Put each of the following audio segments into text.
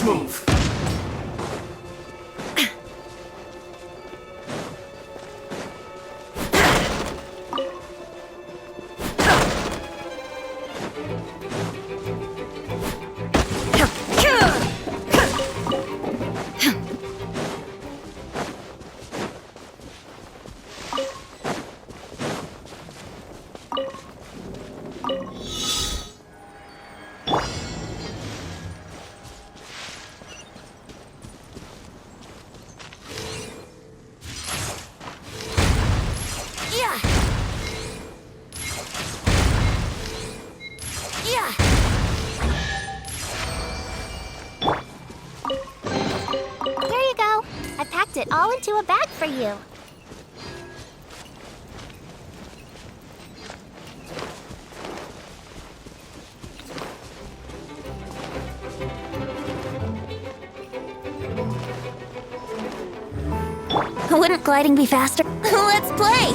move! It all into a bag for you. Wouldn't gliding be faster? Let's play!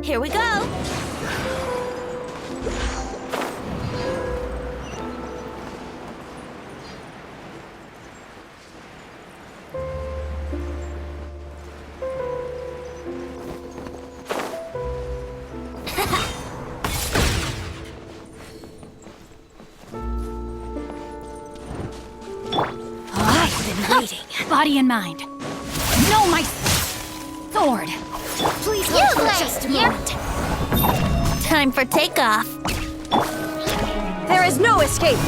Here we go! I've been waiting. Body and mind. No, my sword! Please hold for just a moment. Time for takeoff. There is no escape!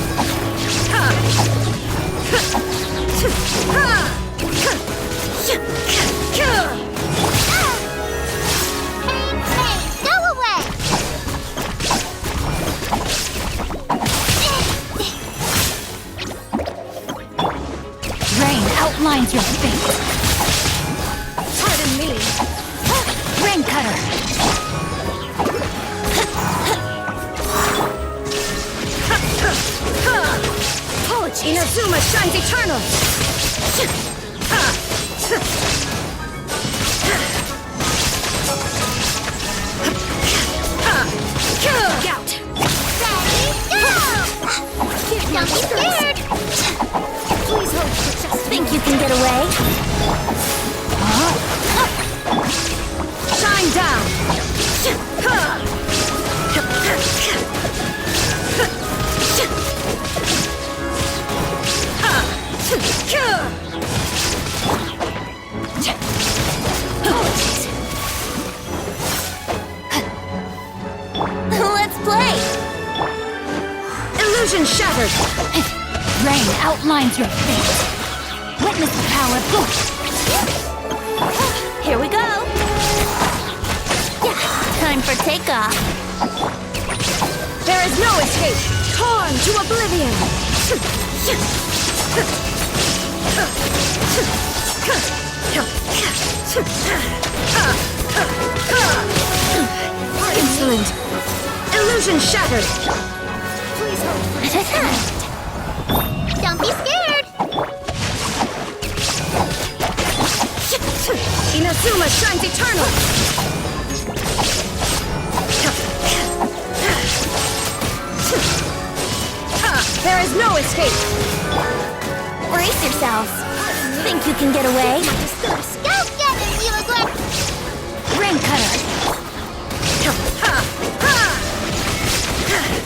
Go away! Rain outlines your fate. Pardon me. Rain cutter. Inazuma shines eternal! Look out! Ready, go! Don't be scared! Please hold for just Think you can get away? shine down! Let's play! Illusion shattered! Rain outlines your fate. Witness the power of good. Here we go! Time for takeoff. There is no escape! Torn to oblivion! Insolent! Illusion shattered! Please hold. Don't be scared! Inazuma shines eternal! There is no escape! Brace yourselves. Think you can get away? Go get it, Yulagler! Rain cutter! Yulagler, you're here!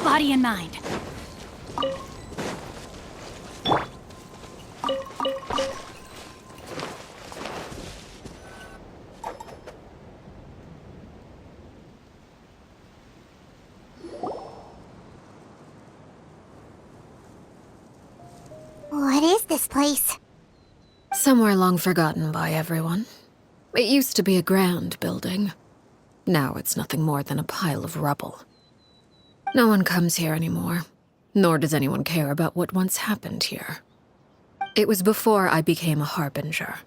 Body and mind. What is this place? Somewhere long forgotten by everyone. It used to be a grand building. Now it's nothing more than a pile of rubble. No one comes here anymore, nor does anyone care about what once happened here. It was before I became a harbinger,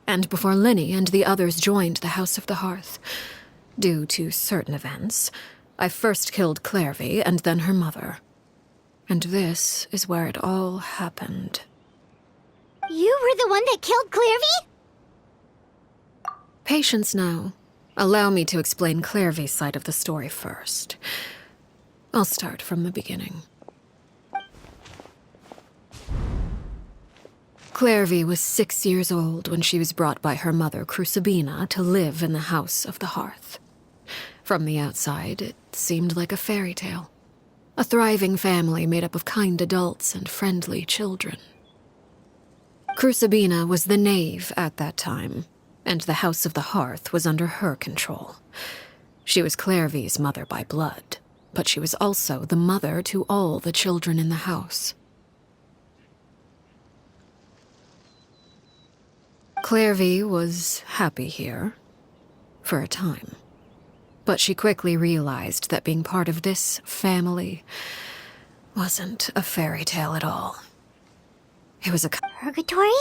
and before Linny and the others joined the House of the Hearth. Due to certain events, I first killed Clairvy and then her mother. And this is where it all happened. You were the one that killed Clairvy? Patience now. Allow me to explain Clairvy's side of the story first. I'll start from the beginning. Clairvy was 6 years old when she was brought by her mother, Crucibina, to live in the House of the Hearth. From the outside, it seemed like a fairy tale. A thriving family made up of kind adults and friendly children. Crucibina was the knave at that time, and the House of the Hearth was under her control. She was Clairvy's mother by blood, but she was also the mother to all the children in the house. Clairvy was happy here, for a time. But she quickly realized that being part of this family wasn't a fairy tale at all. It was a... Purgatory?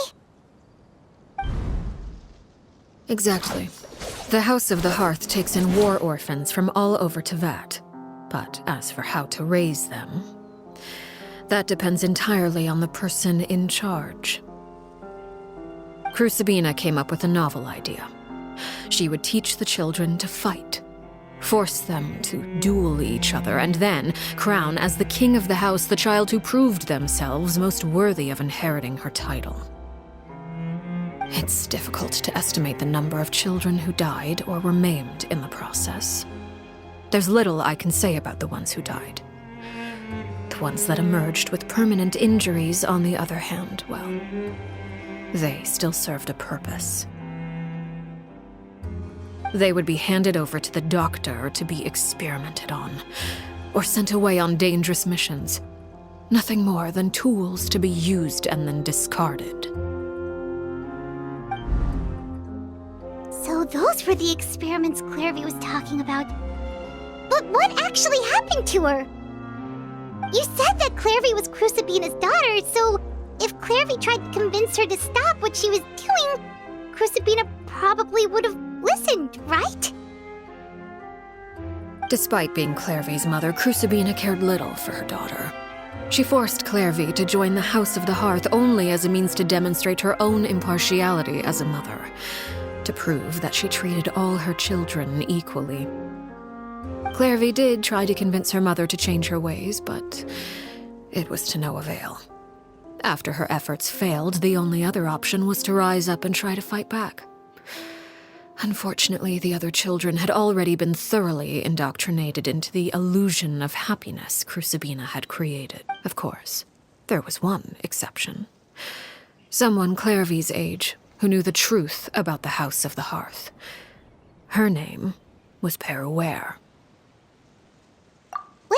Exactly. The House of the Hearth takes in war orphans from all over Tevat. But as for how to raise them, that depends entirely on the person in charge. Crucibina came up with a novel idea. She would teach the children to fight, force them to duel each other, and then crown as the king of the house the child who proved themselves most worthy of inheriting her title. It's difficult to estimate the number of children who died or were maimed in the process. There's little I can say about the ones who died. The ones that emerged with permanent injuries, on the other hand, well, they still served a purpose. They would be handed over to the doctor to be experimented on, or sent away on dangerous missions. Nothing more than tools to be used and then discarded. So those were the experiments Clairvy was talking about. But what actually happened to her? You said that Clairvy was Crucibina's daughter, so if Clairvy tried to convince her to stop what she was doing, Crucibina probably would have listened, right? Despite being Clairvy's mother, Crucibina cared little for her daughter. She forced Clairvy to join the House of the Hearth only as a means to demonstrate her own impartiality as a mother, to prove that she treated all her children equally. Clairvy did try to convince her mother to change her ways, but it was to no avail. After her efforts failed, the only other option was to rise up and try to fight back. Unfortunately, the other children had already been thoroughly indoctrinated into the illusion of happiness Crucibina had created. Of course, there was one exception. Someone Clairvy's age who knew the truth about the House of the Hearth. Her name was Peruere.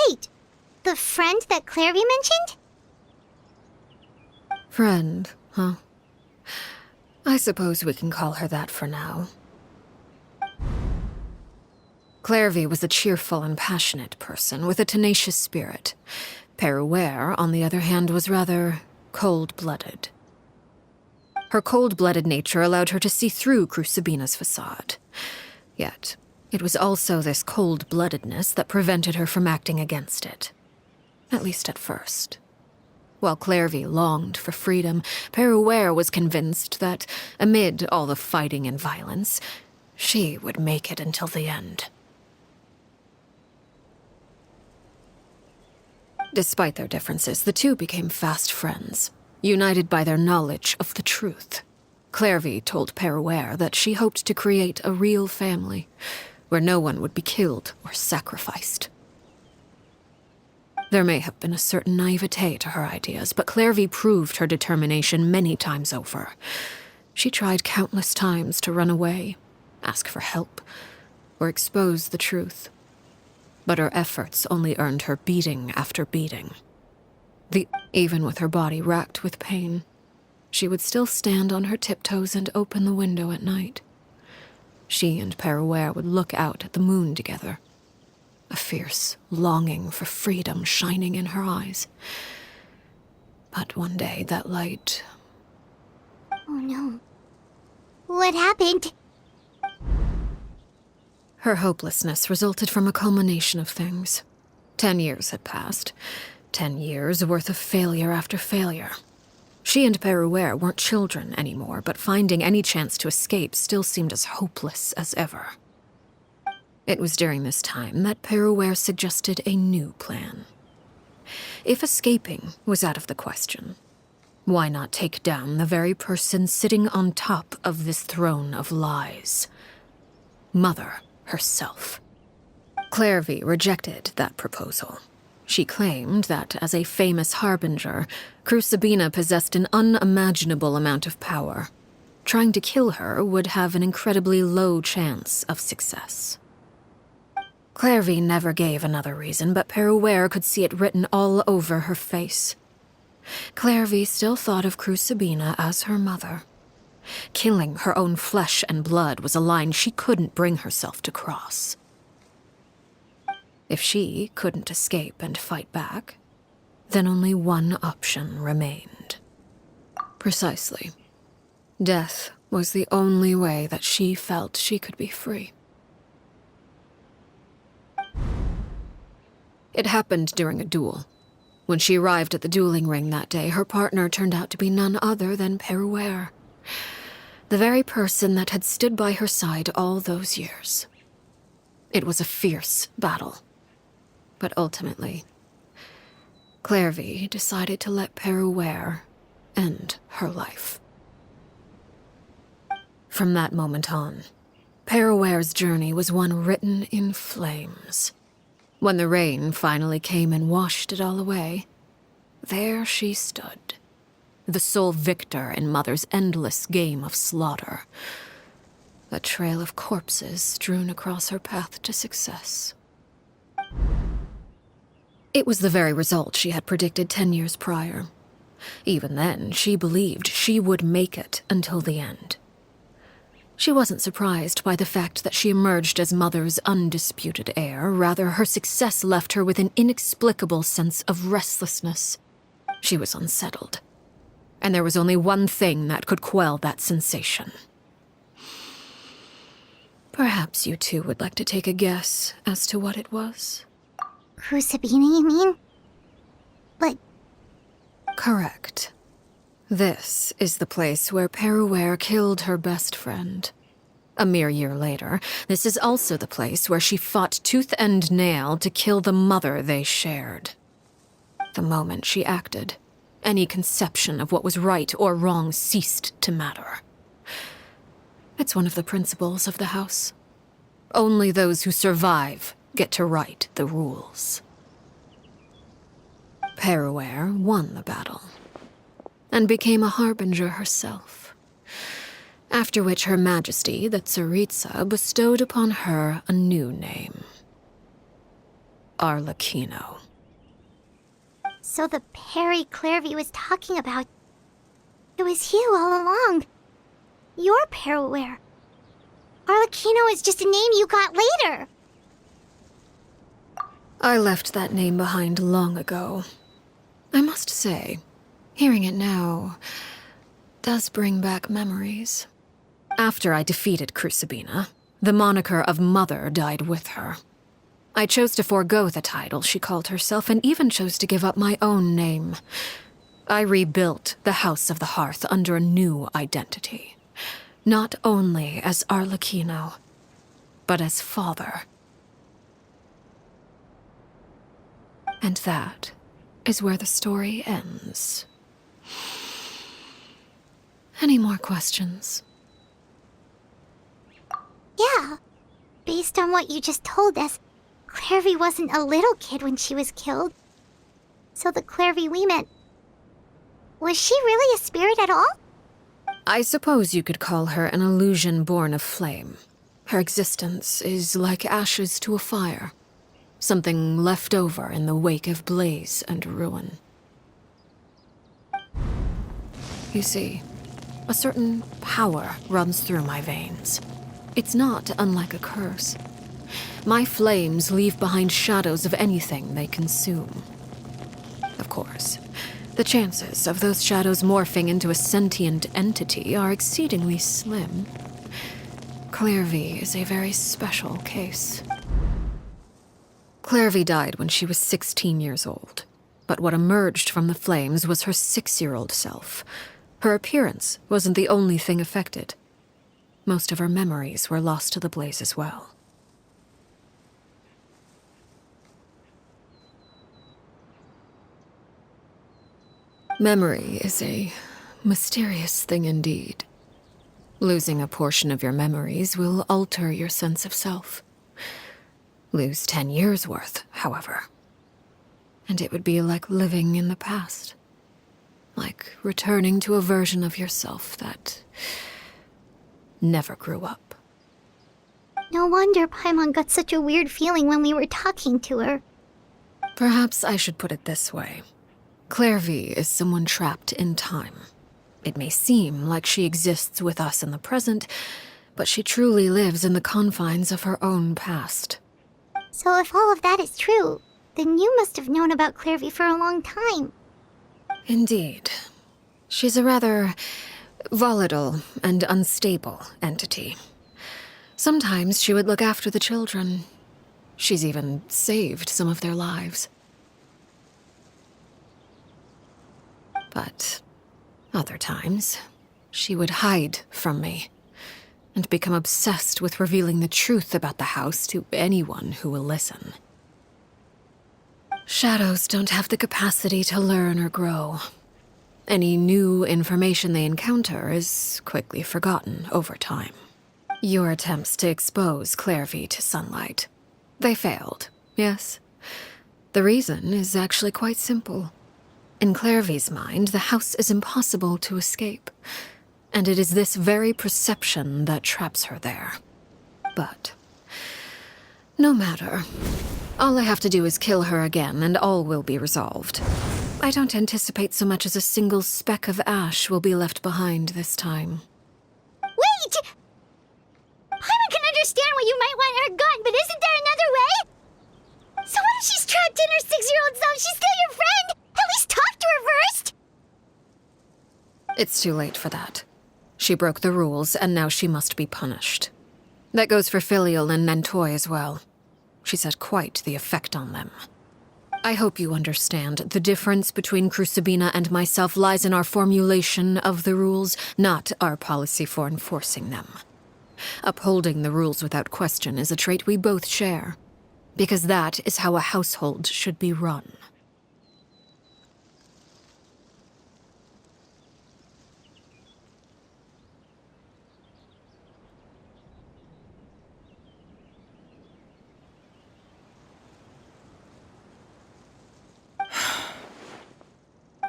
Wait, the friend that Clairvy mentioned? Friend, huh? I suppose we can call her that for now. Clairvy was a cheerful and passionate person with a tenacious spirit. Peruere, on the other hand, was rather cold-blooded. Her cold-blooded nature allowed her to see through Crucibina's facade. Yet, it was also this cold-bloodedness that prevented her from acting against it. At least at first. While Clairvy longed for freedom, Peruere was convinced that, amid all the fighting and violence, she would make it until the end. Despite their differences, the two became fast friends, united by their knowledge of the truth. Clairvy told Peruere that she hoped to create a real family, where no one would be killed or sacrificed. There may have been a certain naivete to her ideas, but Clairvy proved her determination many times over. She tried countless times to run away, ask for help, or expose the truth. But her efforts only earned her beating after beating. Even with her body racked with pain, she would still stand on her tiptoes and open the window at night. She and Peruere would look out at the moon together, a fierce longing for freedom shining in her eyes. But one day that light... Oh no. What happened? Her hopelessness resulted from a culmination of things. 10 years had passed. 10 years worth of failure after failure. She and Peruere weren't children anymore, but finding any chance to escape still seemed as hopeless as ever. It was during this time that Peruere suggested a new plan. If escaping was out of the question, why not take down the very person sitting on top of this throne of lies? Mother herself. Clairvy rejected that proposal. She claimed that, as a famous harbinger, Crucibina possessed an unimaginable amount of power. Trying to kill her would have an incredibly low chance of success. Clairvy never gave another reason, but Peruere could see it written all over her face. Clairvy still thought of Crucibina as her mother. Killing her own flesh and blood was a line she couldn't bring herself to cross. If she couldn't escape and fight back, then only one option remained. Precisely. Death was the only way that she felt she could be free. It happened during a duel. When she arrived at the dueling ring that day, her partner turned out to be none other than Peruere, the very person that had stood by her side all those years. It was a fierce battle. But ultimately, Clairvy decided to let Peruere end her life. From that moment on, Peruere's journey was one written in flames. When the rain finally came and washed it all away, there she stood, the sole victor in Mother's endless game of slaughter, a trail of corpses strewn across her path to success. It was the very result she had predicted 10 years prior. Even then, she believed she would make it until the end. She wasn't surprised by the fact that she emerged as Mother's undisputed heir. Rather, her success left her with an inexplicable sense of restlessness. She was unsettled. And there was only one thing that could quell that sensation. Perhaps you two would like to take a guess as to what it was? Crucibina, you mean? But... Correct. This is the place where Peruere killed her best friend. A mere year later, this is also the place where she fought tooth and nail to kill the mother they shared. The moment she acted, any conception of what was right or wrong ceased to matter. It's one of the principles of the house. Only those who survive get to write the rules. Peruere won the battle, and became a harbinger herself, after which Her Majesty, the Tsaritsa, bestowed upon her a new name. Arlecchino. So the Perry Clairvy was talking about... It was you all along. Your pair-wear. Arlecchino is just a name you got later. I left that name behind long ago. I must say, hearing it now does bring back memories. After I defeated Crucibina, the moniker of Mother died with her. I chose to forego the title she called herself and even chose to give up my own name. I rebuilt the House of the Hearth under a new identity. Not only as Arlecchino, but as father. And that is where the story ends. Any more questions? Yeah. Based on what you just told us, Clairvy wasn't a little kid when she was killed. So the Clairvy we met... Was she really a spirit at all? I suppose you could call her an illusion born of flame. Her existence is like ashes to a fire. Something left over in the wake of blaze and ruin. You see, a certain power runs through my veins. It's not unlike a curse. My flames leave behind shadows of anything they consume. Of course, the chances of those shadows morphing into a sentient entity are exceedingly slim. Clairvy is a very special case. Clairvy died when she was 16 years old, but what emerged from the flames was her 6-year-old self. Her appearance wasn't the only thing affected. Most of her memories were lost to the blaze as well. Memory is a mysterious thing indeed. Losing a portion of your memories will alter your sense of self. Lose 10 years' worth, however, and it would be like living in the past. Like returning to a version of yourself that never grew up. No wonder Paimon got such a weird feeling when we were talking to her. Perhaps I should put it this way. Clairvy is someone trapped in time. It may seem like she exists with us in the present, but she truly lives in the confines of her own past. So if all of that is true, then you must have known about Clairvy for a long time. Indeed. She's a rather volatile and unstable entity. Sometimes she would look after the children. She's even saved some of their lives. But other times, she would hide from me and become obsessed with revealing the truth about the house to anyone who will listen. Shadows don't have the capacity to learn or grow. Any new information they encounter is quickly forgotten over time. Your attempts to expose Clairvy to sunlight, they failed, yes? The reason is actually quite simple. In Clairvy's mind, the house is impossible to escape, and it is this very perception that traps her there. But no matter. All I have to do is kill her again, and all will be resolved. I don't anticipate so much as a single speck of ash will be left behind this time. Wait! Paimon can understand why you might want her gone, but isn't there another way? So what if she's trapped in her 6-year-old self? She's still your friend! At least talk to her first! It's too late for that. She broke the rules, and now she must be punished. That goes for Filial and Nantoy as well. She's had quite the effect on them. I hope you understand. The difference between Crucibina and myself lies in our formulation of the rules, not our policy for enforcing them. Upholding the rules without question is a trait we both share, because that is how a household should be run.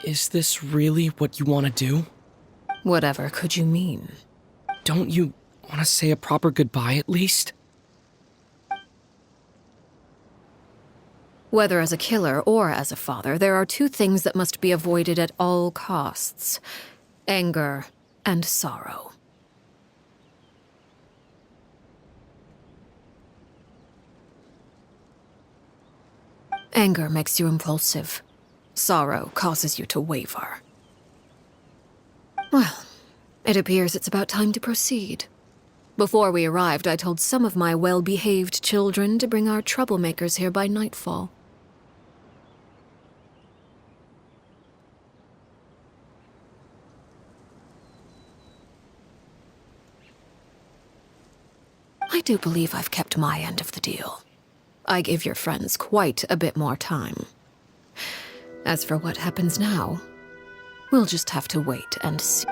Is this really what you want to do? Whatever could you mean? Don't you want to say a proper goodbye at least? Whether as a killer or as a father, there are two things that must be avoided at all costs: anger and sorrow. Anger makes you impulsive. Sorrow causes you to waver. Well, it appears it's about time to proceed. Before we arrived, I told some of my well-behaved children to bring our troublemakers here by nightfall. I do believe I've kept my end of the deal. I gave your friends quite a bit more time. As for what happens now, we'll just have to wait and see.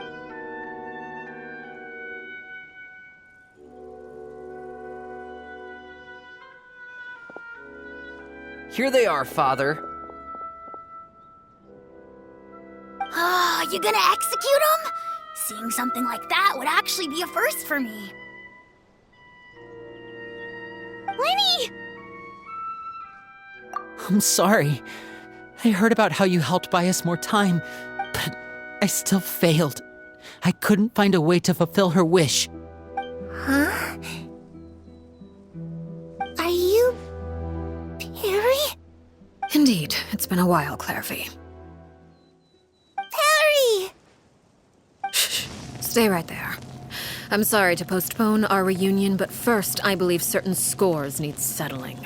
Here they are, Father. Ah, you gonna execute him? Seeing something like that would actually be a first for me. Lenny! I'm sorry. I heard about how you helped buy us more time, but I still failed. I couldn't find a way to fulfill her wish. Huh? Are you... Perry? Indeed, it's been a while, Clairvy. Perry! Shh, stay right there. I'm sorry to postpone our reunion, but first I believe certain scores need settling.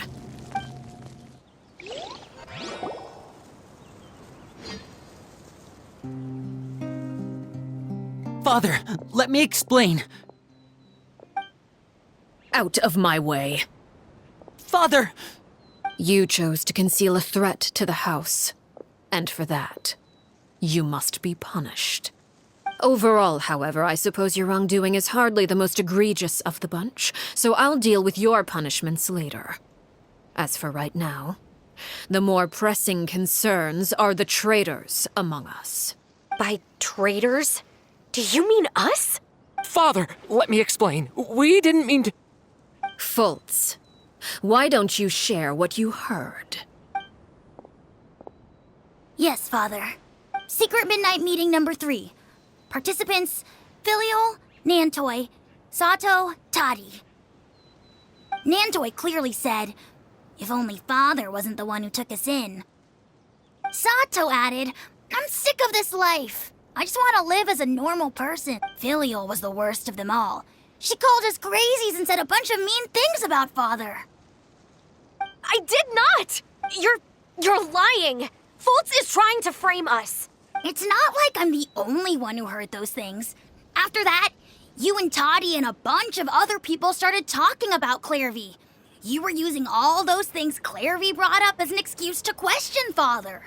Father, let me explain. Out of my way. Father! You chose to conceal a threat to the house, and for that, you must be punished. Overall, however, I suppose your wrongdoing is hardly the most egregious of the bunch, so I'll deal with your punishments later. As for right now, the more pressing concerns are the traitors among us. By traitors? Do you mean us? Father, let me explain. We didn't mean to... Fultz, why don't you share what you heard? Yes, Father. Secret midnight meeting number 3. Participants, Filial, Nantoy, Sato, Toddy. Nantoy clearly said, if only Father wasn't the one who took us in. Sato added, I'm sick of this life. I just want to live as a normal person. Filial was the worst of them all. She called us crazies and said a bunch of mean things about Father. I did not! You're lying! Fultz is trying to frame us. It's not like I'm the only one who heard those things. After that, you and Toddy and a bunch of other people started talking about Clairvy. You were using all those things Clairvy brought up as an excuse to question Father.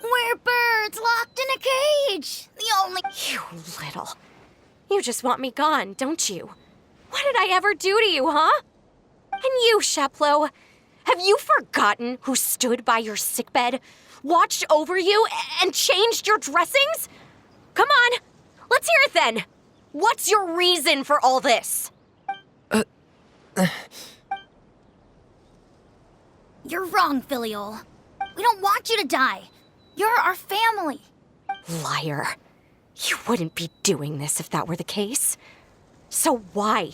We're birds locked in a cage. The only... You little. You just want me gone, don't you? What did I ever do to you, huh? And you, Sheplo, have you forgotten who stood by your sickbed, watched over you, and changed your dressings? Come on, let's hear it then. What's your reason for all this? You're wrong, Filial. We don't want you to die. You're our family. Liar. You wouldn't be doing this if that were the case. So why?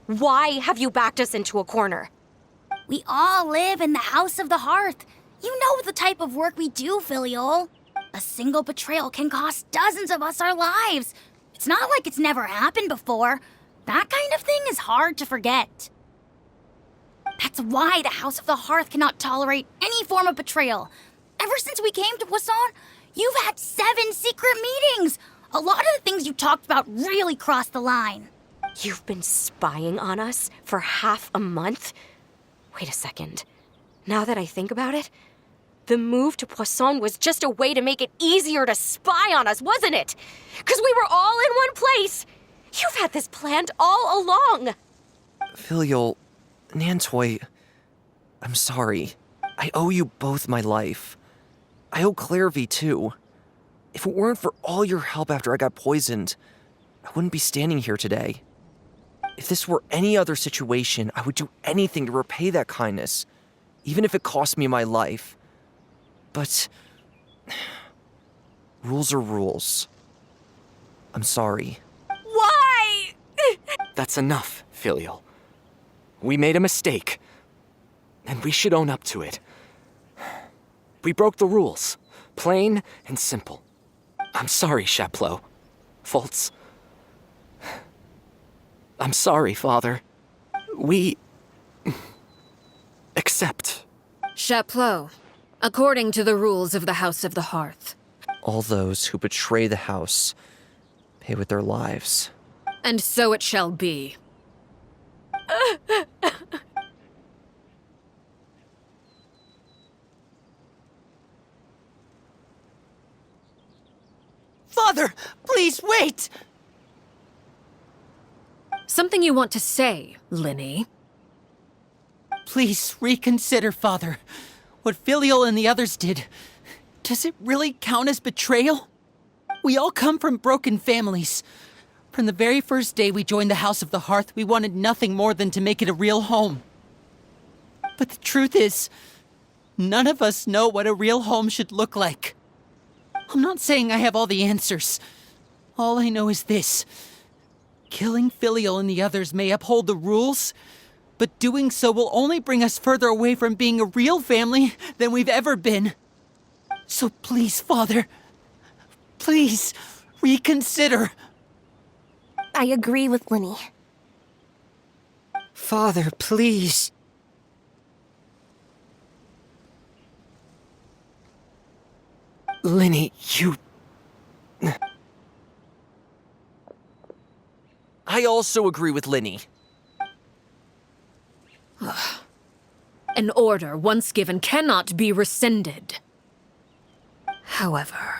Why have you backed us into a corner? We all live in the House of the Hearth. You know the type of work we do, Filial. A single betrayal can cost dozens of us our lives. It's not like it's never happened before. That kind of thing is hard to forget. That's why the House of the Hearth cannot tolerate any form of betrayal. Ever since we came to Poisson, you've had 7 secret meetings. A lot of the things you talked about really crossed the line. You've been spying on us for half a month? Wait a second. Now that I think about it, the move to Poisson was just a way to make it easier to spy on us, wasn't it? Because we were all in one place. You've had this planned all along. Filial, Nantoy, I'm sorry. I owe you both my life. I owe Clairvy too. If it weren't for all your help after I got poisoned, I wouldn't be standing here today. If this were any other situation, I would do anything to repay that kindness, even if it cost me my life. But rules are rules. I'm sorry. Why? That's enough, Filial. We made a mistake, and we should own up to it. We broke the rules, plain and simple. I'm sorry, Chaplot. Foltz. I'm sorry, Father. We accept. Chaplot, according to the rules of the House of the Hearth. All those who betray the house pay with their lives. And so it shall be. Father, please wait! Something you want to say, Linny? Please reconsider, Father. What Filial and the others did, does it really count as betrayal? We all come from broken families. From the very first day we joined the House of the Hearth, we wanted nothing more than to make it a real home. But the truth is, none of us know what a real home should look like. I'm not saying I have all the answers. All I know is this. Killing Filial and the others may uphold the rules, but doing so will only bring us further away from being a real family than we've ever been. So please, Father, please reconsider. I agree with Linny. Father, please. Linny, you... I also agree with Linny. An order once given cannot be rescinded. However,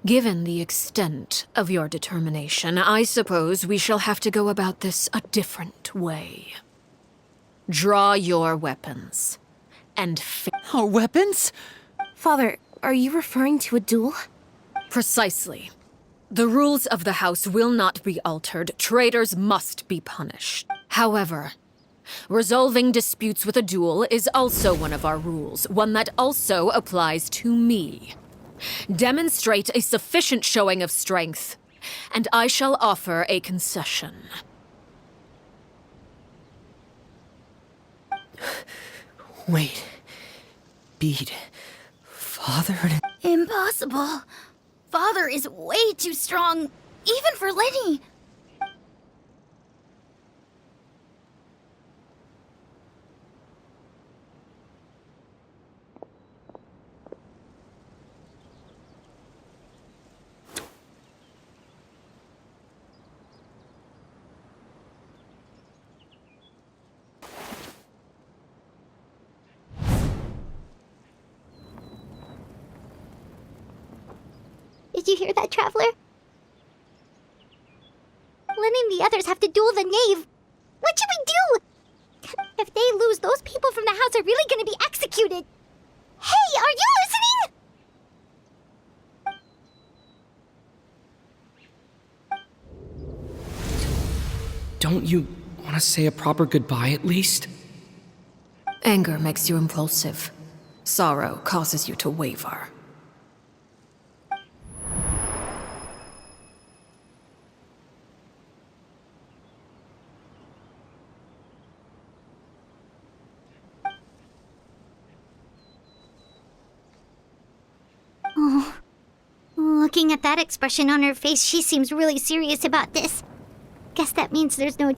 given the extent of your determination, I suppose we shall have to go about this a different way. Draw your weapons, and Our weapons? Father, are you referring to a duel? Precisely. The rules of the house will not be altered. Traitors must be punished. However, resolving disputes with a duel is also one of our rules, one that also applies to me. Demonstrate a sufficient showing of strength, and I shall offer a concession. Wait. Bede. Father? Impossible. Father is way too strong, even for Linny. Did you hear that, Traveler? Lenny and the others have to duel the knave. What should we do? If they lose, those people from the house are really gonna be executed. Hey, are you listening? Don't you want to say a proper goodbye at least? Anger makes you impulsive. Sorrow causes you to waver. Looking at that expression on her face, she seems really serious about this. Guess that means there's no